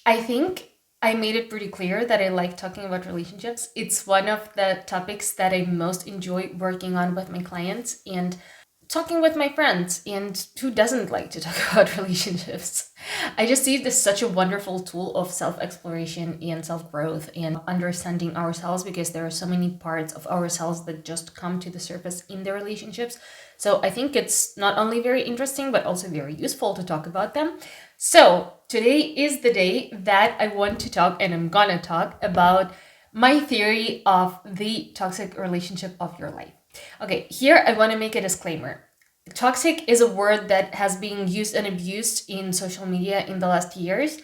I think I made it pretty clear that I like talking about relationships. It's one of the topics that I most enjoy working on with my clients and talking with my friends. And who doesn't like to talk about relationships? I just see this such a wonderful tool of self-exploration and self-growth and understanding ourselves, because there are so many parts of ourselves that just come to the surface in the relationships. So I think it's not only very interesting, but also very useful to talk about them. So today is the day that I want to talk, and I'm gonna talk about my theory of the toxic relationship of your life. Okay, here I want to make a disclaimer. Toxic is a word that has been used and abused in social media in the last years.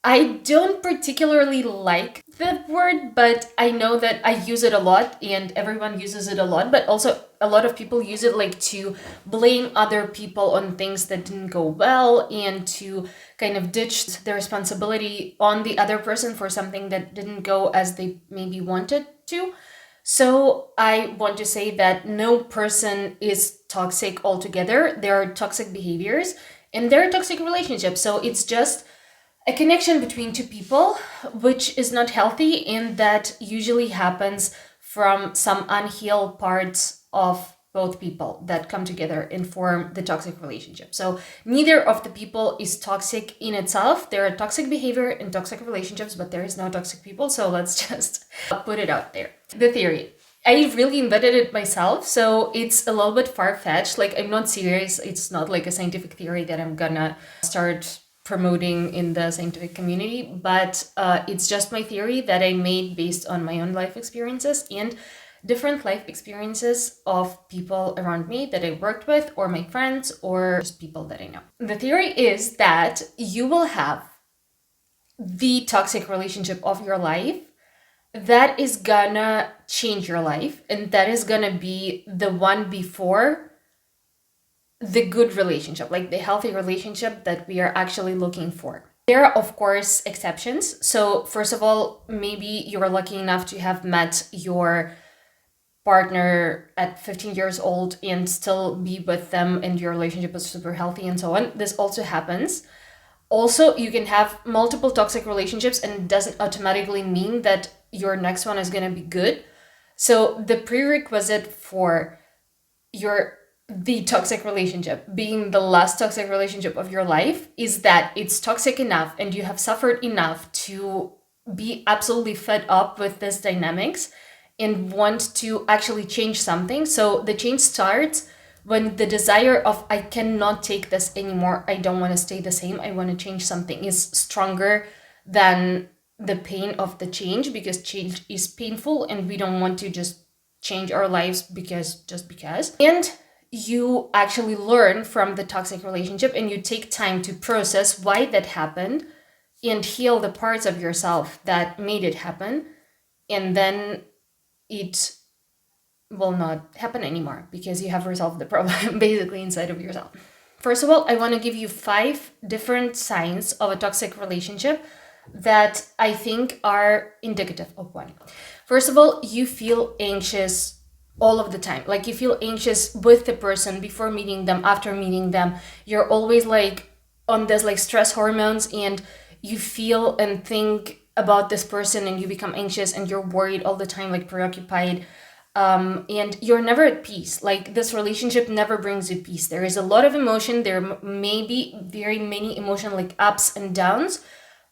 I don't particularly like the word, but I know that I use it a lot and everyone uses it a lot, but also a lot of people use it like to blame other people on things that didn't go well and to kind of ditch the responsibility on the other person for something that didn't go as they maybe wanted to. So I want to say that no person is toxic altogether. There are toxic behaviors and there are toxic relationships. So it's just a connection between two people, which is not healthy, and that usually happens from some unhealed parts of both people that come together and form the toxic relationship. So neither of the people is toxic in itself. There are toxic behavior and toxic relationships, but there is no toxic people. So let's just put it out there. The theory. I really invented it myself, so it's a little bit far-fetched. Like, I'm not serious. It's not like a scientific theory that I'm gonna start promoting in the scientific community, but it's just my theory that I made based on my own life experiences and different life experiences of people around me that I worked with, or my friends, or just people that I know. The theory is that you will have the toxic relationship of your life that is gonna change your life, and that is gonna be the one before the good relationship, like the healthy relationship that we are actually looking for. There are, of course, exceptions. So first of all, maybe you are lucky enough to have met your partner at 15 years old and still be with them and your relationship is super healthy and so on. This also happens. Also, you can have multiple toxic relationships and it doesn't automatically mean that your next one is going to be good. So the prerequisite for the toxic relationship being the last toxic relationship of your life is that it's toxic enough and you have suffered enough to be absolutely fed up with this dynamics and want to actually change something. So the change starts when the desire of I cannot take this anymore, I don't want to stay the same, I want to change something, is stronger than the pain of the change, because change is painful and we don't want to just change our lives just because. And you actually learn from the toxic relationship and you take time to process why that happened and heal the parts of yourself that made it happen. And then it will not happen anymore because you have resolved the problem basically inside of yourself. First of all, I want to give you 5 different signs of a toxic relationship that I think are indicative of one. First of all, you feel anxious all of the time. Like, you feel anxious with the person before meeting them, after meeting them. You're always like on this like stress hormones, and you feel and think about this person and you become anxious and you're worried all the time, like preoccupied. And you're never at peace. Like, this relationship never brings you peace. There is a lot of emotion. There may be very many emotional like ups and downs,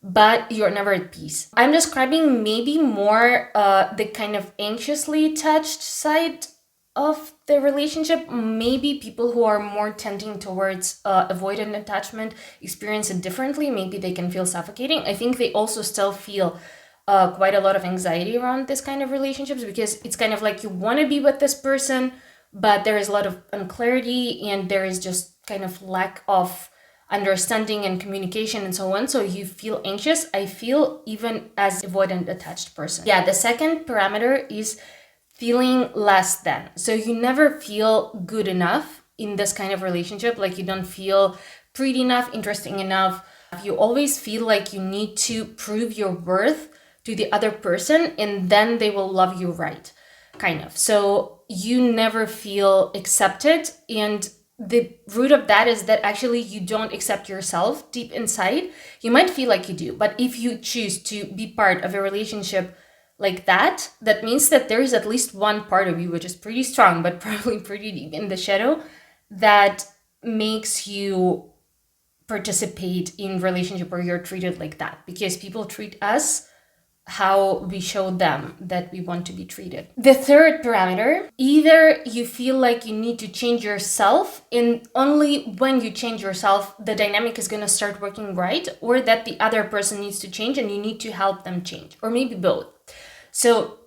but you're never at peace. I'm describing maybe more the kind of anxiously attached side of the relationship. Maybe people who are more tending towards avoidant attachment experience it differently. Maybe they can feel suffocating. I think they also still feel quite a lot of anxiety around this kind of relationships, because it's kind of like you want to be with this person, but there is a lot of unclarity and there is just kind of lack of understanding and communication and so on. So you feel anxious. I feel even as avoidant attached person. Yeah, the second parameter is feeling less than. So you never feel good enough in this kind of relationship. Like, you don't feel pretty enough, interesting enough. You always feel like you need to prove your worth to the other person and then they will love you right, kind of. So you never feel accepted, and the root of that is that actually you don't accept yourself deep inside. You might feel like you do, but if you choose to be part of a relationship like that, that means that there is at least one part of you which is pretty strong, but probably pretty deep in the shadow, that makes you participate in relationship where you're treated like that, because people treat us how we show them that we want to be treated. The third parameter, either you feel like you need to change yourself, and only when you change yourself, the dynamic is going to start working right, or that the other person needs to change and you need to help them change, or maybe both. So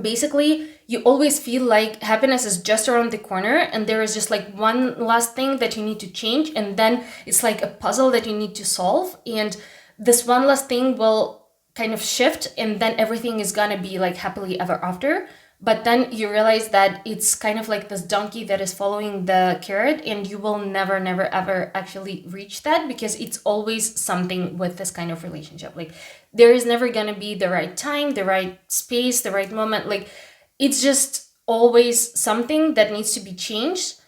basically, you always feel like happiness is just around the corner and there is just like one last thing that you need to change, and then it's like a puzzle that you need to solve, and this one last thing will kind of shift and then everything is gonna be like happily ever after. But then you realize that it's kind of like this donkey that is following the carrot, and you will never ever actually reach that, because it's always something with this kind of relationship. Like, there is never gonna be the right time, the right space, the right moment. Like, it's just always something that needs to be changed,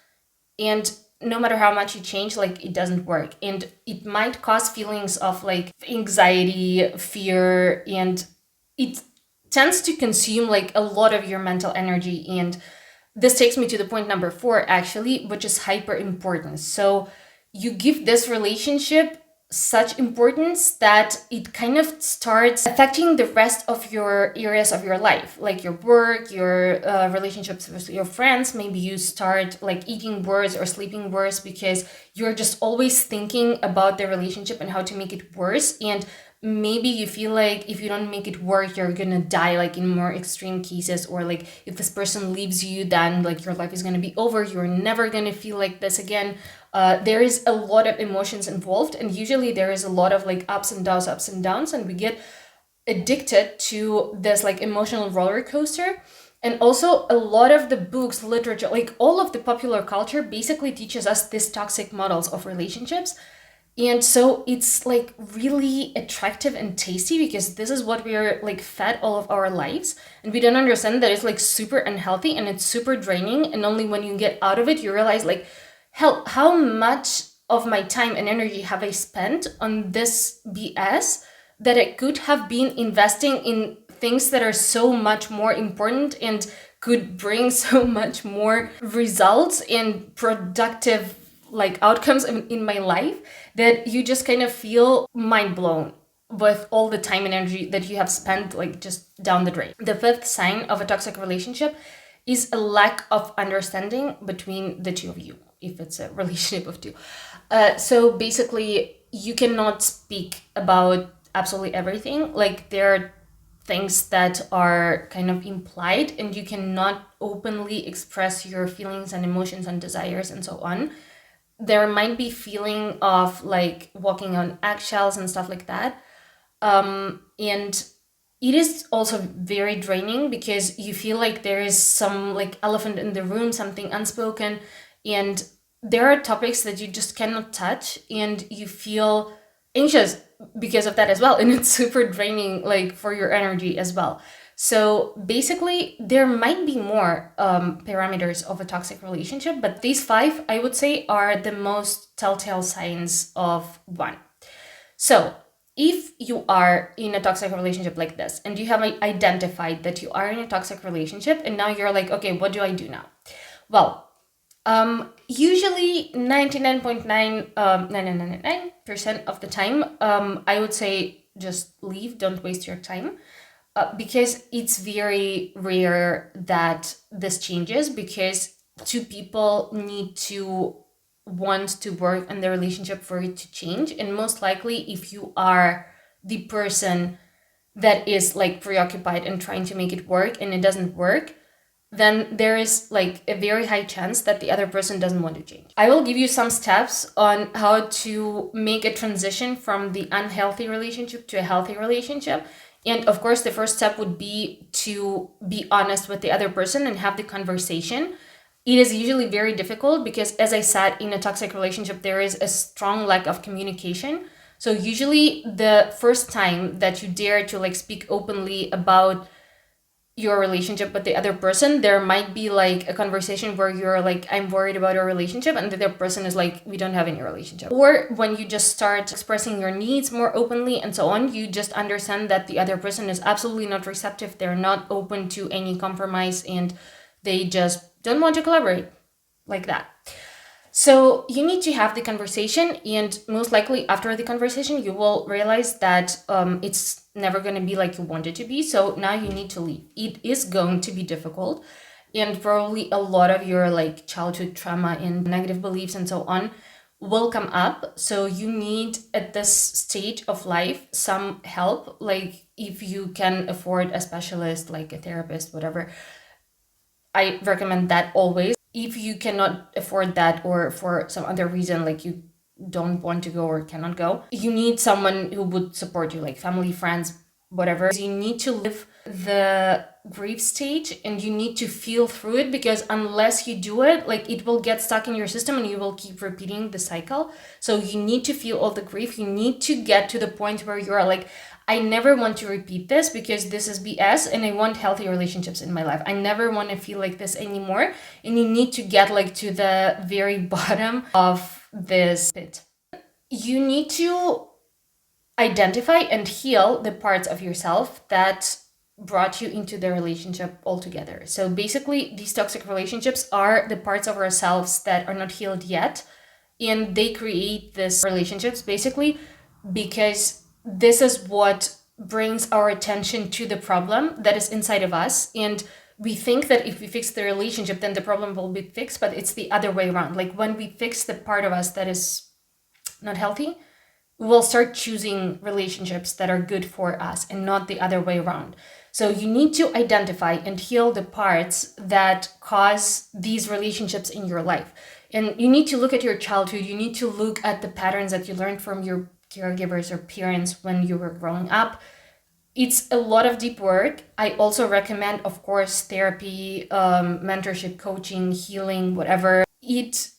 and no matter how much you change, like, it doesn't work, and it might cause feelings of like anxiety, fear, and it tends to consume like a lot of your mental energy. And this takes me to the point number 4, actually, which is hyper importance. So you give this relationship such importance that it kind of starts affecting the rest of your areas of your life, like your work, your relationships with your friends. Maybe you start like eating worse or sleeping worse because you're just always thinking about the relationship and how to make it worse. And maybe you feel like if you don't make it work, you're gonna die, like in more extreme cases, or like if this person leaves you, then like your life is gonna be over, you're never gonna feel like this again. There is a lot of emotions involved, and usually there is a lot of like ups and downs, and we get addicted to this like emotional roller coaster. And also a lot of the books, literature, like all of the popular culture basically teaches us these toxic models of relationships. And so it's like really attractive and tasty, because this is what we are like fed all of our lives, and we don't understand that it's like super unhealthy and it's super draining. And only when you get out of it, you realize like, hell, how much of my time and energy have I spent on this BS that I could have been investing in things that are so much more important and could bring so much more results and productive like outcomes in my life, that you just kind of feel mind blown with all the time and energy that you have spent like just down the drain. The 5th sign of a toxic relationship is a lack of understanding between the two of you, if it's a relationship of two. So basically, you cannot speak about absolutely everything. Like, there are things that are kind of implied, and you cannot openly express your feelings and emotions and desires and so on. There might be feeling of like walking on eggshells and stuff like that. And it is also very draining, because you feel like there is some like elephant in the room, something unspoken, and there are topics that you just cannot touch, and you feel anxious because of that as well, and it's super draining like for your energy as well. So basically, there might be more parameters of a toxic relationship, but these 5, I would say, are the most telltale signs of one. So if you are in a toxic relationship like this, and you have identified that you are in a toxic relationship, and now you're like, okay, what do I do now? Well, usually 99.999% of the time, I would say just leave, don't waste your time. Because it's very rare that this changes, because two people need to want to work on the relationship for it to change. And most likely, if you are the person that is like preoccupied and trying to make it work and it doesn't work, then there is like a very high chance that the other person doesn't want to change. I will give you some steps on how to make a transition from the unhealthy relationship to a healthy relationship. And of course, the first step would be to be honest with the other person and have the conversation. It is usually very difficult because, as I said, in a toxic relationship, there is a strong lack of communication. So usually the first time that you dare to like speak openly about your relationship with the other person, there might be like a conversation where you're like, I'm worried about our relationship, and the other person is like, we don't have any relationship. Or when you just start expressing your needs more openly and so on, you just understand that the other person is absolutely not receptive, they're not open to any compromise, and they just don't want to collaborate, like that. So you need to have the conversation, and most likely after the conversation, you will realize that it's never going to be like you want it to be. So now you need to leave. It is going to be difficult, and probably a lot of your like childhood trauma and negative beliefs and so on will come up. So you need at this stage of life some help. Like if you can afford a specialist, like a therapist, whatever, I recommend that always. If you cannot afford that, or for some other reason, like you don't want to go or cannot go, you need someone who would support you, like family, friends, whatever. You need to live the grief stage, and you need to feel through it, because unless you do it, like it will get stuck in your system and you will keep repeating the cycle. So you need to feel all the grief. You need to get to the point where you're like, I never want to repeat this because this is BS, and I want healthy relationships in my life. I never want to feel like this anymore. And you need to get like to the very bottom of this pit. You need to identify and heal the parts of yourself that brought you into the relationship altogether. So basically, these toxic relationships are the parts of ourselves that are not healed yet, and they create these relationships basically because this is what brings our attention to the problem that is inside of us. And we think that if we fix the relationship, then the problem will be fixed, but it's the other way around. Like when we fix the part of us that is not healthy, we'll start choosing relationships that are good for us and not the other way around. So you need to identify and heal the parts that cause these relationships in your life. And you need to look at your childhood. You need to look at the patterns that you learned from your caregivers or parents when you were growing up. It's a lot of deep work. I also recommend, of course, therapy, mentorship, coaching, healing, whatever. It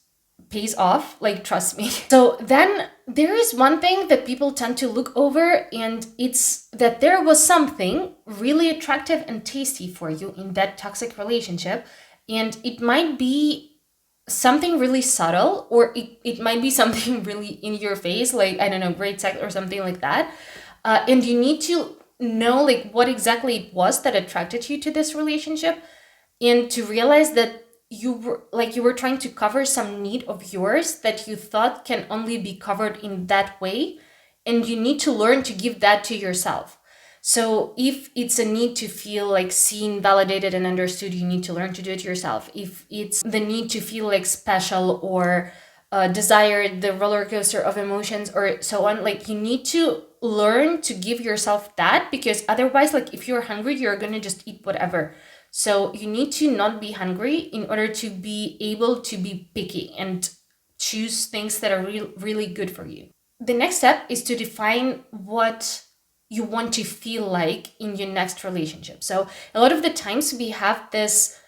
pays off, like, trust me. So then there is one thing that people tend to look over, and it's that there was something really attractive and tasty for you in that toxic relationship. And it might be something really subtle, or it might be something really in your face, like, I don't know, great sex or something like that. And you need to know like what exactly it was that attracted you to this relationship, and to realize that you were trying to cover some need of yours that you thought can only be covered in that way, and you need to learn to give that to yourself. So if it's a need to feel like seen, validated, and understood, you need to learn to do it yourself. If it's the need to feel like special or desire the roller coaster of emotions or so on, like you need to learn to give yourself that, because otherwise, like if you're hungry, you're gonna just eat whatever. So you need to not be hungry in order to be able to be picky and choose things that are really good for you. The next step is to define what you want to feel like in your next relationship. So a lot of the times we have this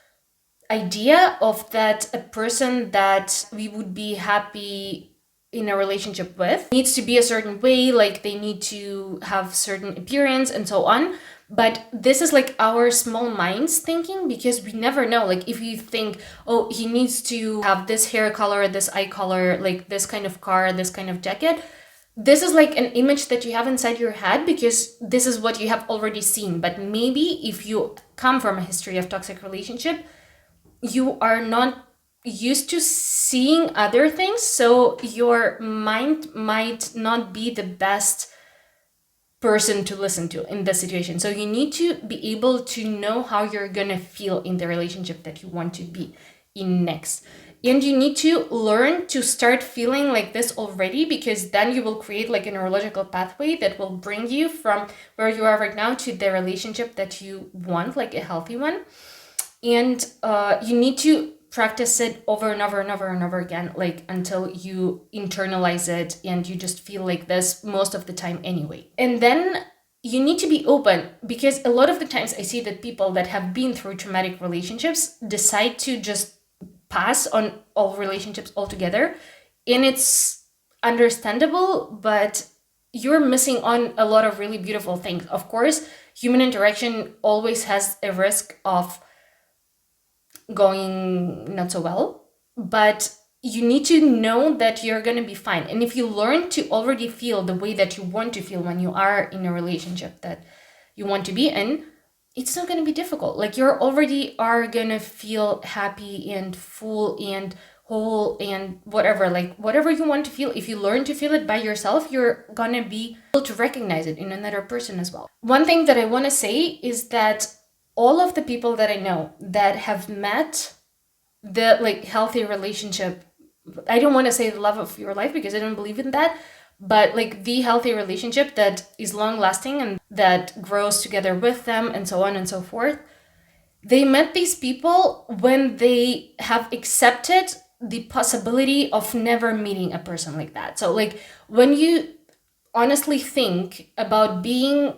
idea of that a person that we would be happy in a relationship with needs to be a certain way, like they need to have certain appearance and so on. But this is like our small minds thinking, because we never know. Like if you think, oh, he needs to have this hair color, this eye color, like this kind of car, this kind of jacket, this is like an image that you have inside your head because this is what you have already seen. But maybe if you come from a history of toxic relationship, you are not used to seeing other things, so your mind might not be the best person to listen to in this situation. So you need to be able to know how you're gonna feel in the relationship that you want to be in next. And you need to learn to start feeling like this already, because then you will create like a neurological pathway that will bring you from where you are right now to the relationship that you want, like a healthy one. And you need to practice it over and over and over and over again, like until you internalize it and you just feel like this most of the time anyway. And then you need to be open, because a lot of the times I see that people that have been through traumatic relationships decide to just pass on all relationships altogether. And it's understandable, but you're missing on a lot of really beautiful things. Of course, human interaction always has a risk of going not so well, but you need to know that you're going to be fine. And if you learn to already feel the way that you want to feel when you are in a relationship that you want to be in, it's not going to be difficult. Like, you're already are going to feel happy and full and whole and whatever, like whatever you want to feel. If you learn to feel it by yourself, you're going to be able to recognize it in another person as well. One thing that I want to say is that all of the people that I know that have met the like healthy relationship, I don't want to say the love of your life because I don't believe in that, but like the healthy relationship that is long lasting and that grows together with them and so on and so forth, they met these people when they have accepted the possibility of never meeting a person like that. So like, when you honestly think about being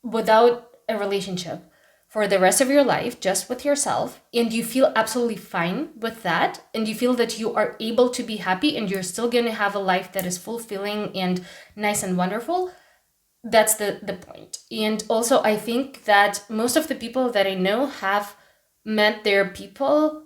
without a relationship for the rest of your life, just with yourself, and you feel absolutely fine with that, and you feel that you are able to be happy and you're still going to have a life that is fulfilling and nice and wonderful, that's the point. And also, I think that most of the people that I know have met their people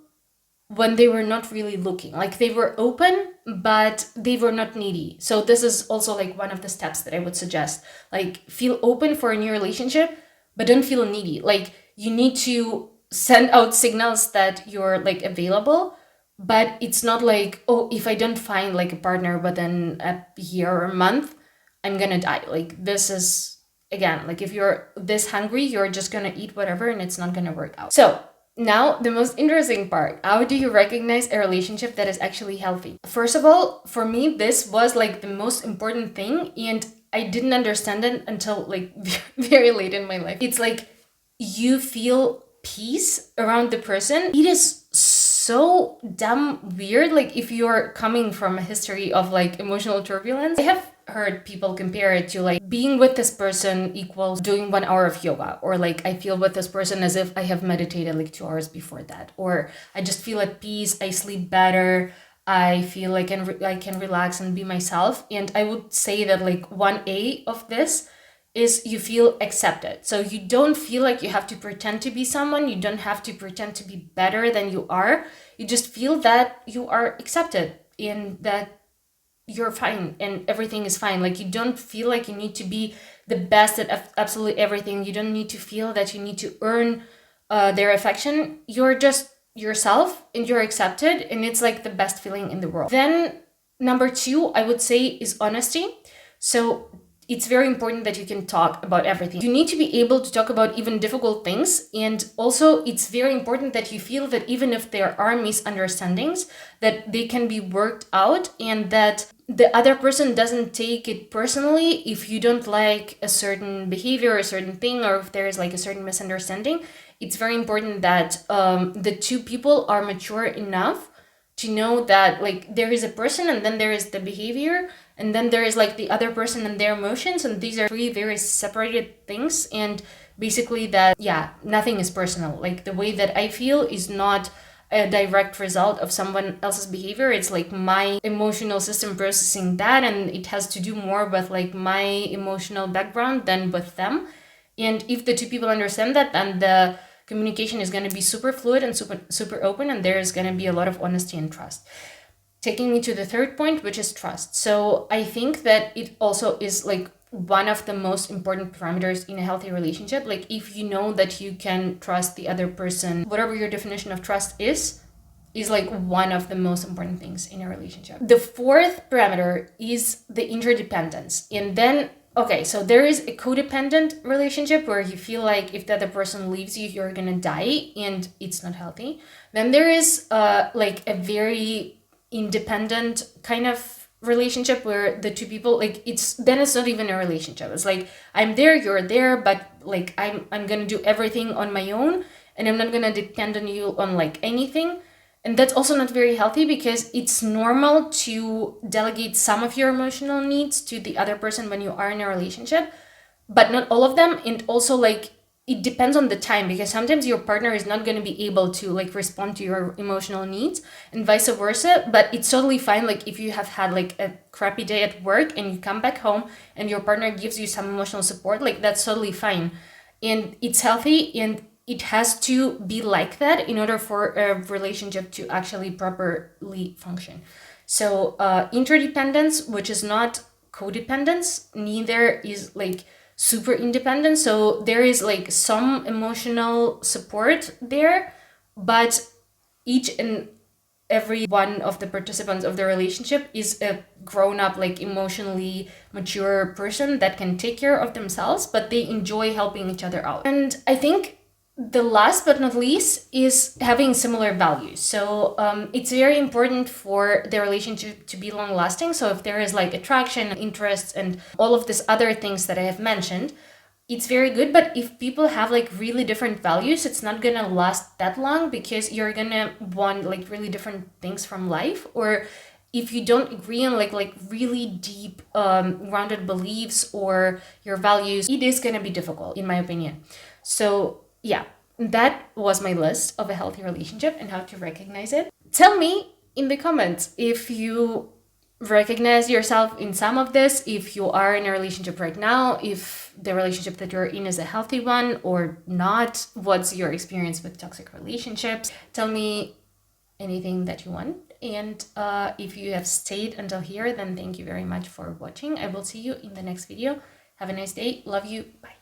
when they were not really looking. Like, they were open, but they were not needy. So this is also like one of the steps that I would suggest. Like, feel open for a new relationship, but don't feel needy. Like, you need to send out signals that you're like available, but it's not like, oh, if I don't find like a partner within a year or a month, I'm gonna die. Like, this is, again, like, if you're this hungry, you're just gonna eat whatever and it's not gonna work out. So now, the most interesting part, how do you recognize a relationship that is actually healthy? First of all, for me, this was like the most important thing, and I didn't understand it until like very late in my life. It's like, you feel peace around the person. It is so damn weird. Like, if you're coming from a history of like emotional turbulence, I have heard people compare it to like being with this person equals doing 1 hour of yoga, or like I feel with this person as if I have meditated like 2 hours before that, or I just feel at peace, I sleep better, I feel like I can relax and be myself. And I would say that like 1A of this is you feel accepted. So you don't feel like you have to pretend to be someone. You don't have to pretend to be better than you are. You just feel that you are accepted and that you're fine and everything is fine. Like, you don't feel like you need to be the best at absolutely everything. You don't need to feel that you need to earn their affection. You're just yourself and you're accepted, and it's like the best feeling in the world. Then number 2, I would say, is honesty. So it's very important that you can talk about everything. You need to be able to talk about even difficult things. And also, it's very important that you feel that even if there are misunderstandings, that they can be worked out, and that the other person doesn't take it personally if you don't like a certain behavior or a certain thing, or if there is like a certain misunderstanding. It's very important that the two people are mature enough to know that like there is a person, and then there is the behavior, and then there is like the other person and their emotions, and these are 3 very separated things. And basically that, yeah, nothing is personal. Like, the way that I feel is not a direct result of someone else's behavior. It's like my emotional system processing that, and it has to do more with like my emotional background than with them. And if the 2 people understand that, then the communication is going to be super fluid and super open, and there is going to be a lot of honesty and trust. Taking me to the 3rd point, which is trust. So I think that it also is like one of the most important parameters in a healthy relationship. Like, if you know that you can trust the other person, whatever your definition of trust is like one of the most important things in a relationship. The 4th parameter is the interdependence. And then, okay, so there is a codependent relationship where you feel like if the other person leaves you, you're gonna die, and it's not healthy. Then there is like a very independent kind of relationship where the 2 people, like, it's not even a relationship. It's like, I'm there, you're there, but like I'm gonna do everything on my own, and I'm not gonna depend on you on like anything. And that's also not very healthy, because it's normal to delegate some of your emotional needs to the other person when you are in a relationship, but not all of them. And also, like, it depends on the time, because sometimes your partner is not going to be able to like respond to your emotional needs and vice versa. But it's totally fine, like if you have had like a crappy day at work and you come back home and your partner gives you some emotional support, like that's totally fine, and it's healthy, and it has to be like that in order for a relationship to actually properly function. So interdependence, which is not codependence, neither is like super independent. So there is like some emotional support there, but each and every one of the participants of the relationship is a grown up, like emotionally mature person that can take care of themselves, but they enjoy helping each other out. And I think the last but not least is having similar values. So it's very important for the relationship to be long lasting. So if there is like attraction, interests, and all of these other things that I have mentioned, it's very good. But if people have like really different values, it's not gonna last that long, because you're gonna want like really different things from life. Or if you don't agree on like really deep grounded beliefs or your values, it is gonna be difficult, in my opinion. So yeah, that was my list of a healthy relationship and how to recognize it. Tell me in the comments if you recognize yourself in some of this, if you are in a relationship right now, if the relationship that you're in is a healthy one or not. What's your experience with toxic relationships? Tell me anything that you want. And if you have stayed until here, then thank you very much for watching. I will see you in the next video. Have a nice day. Love you. Bye.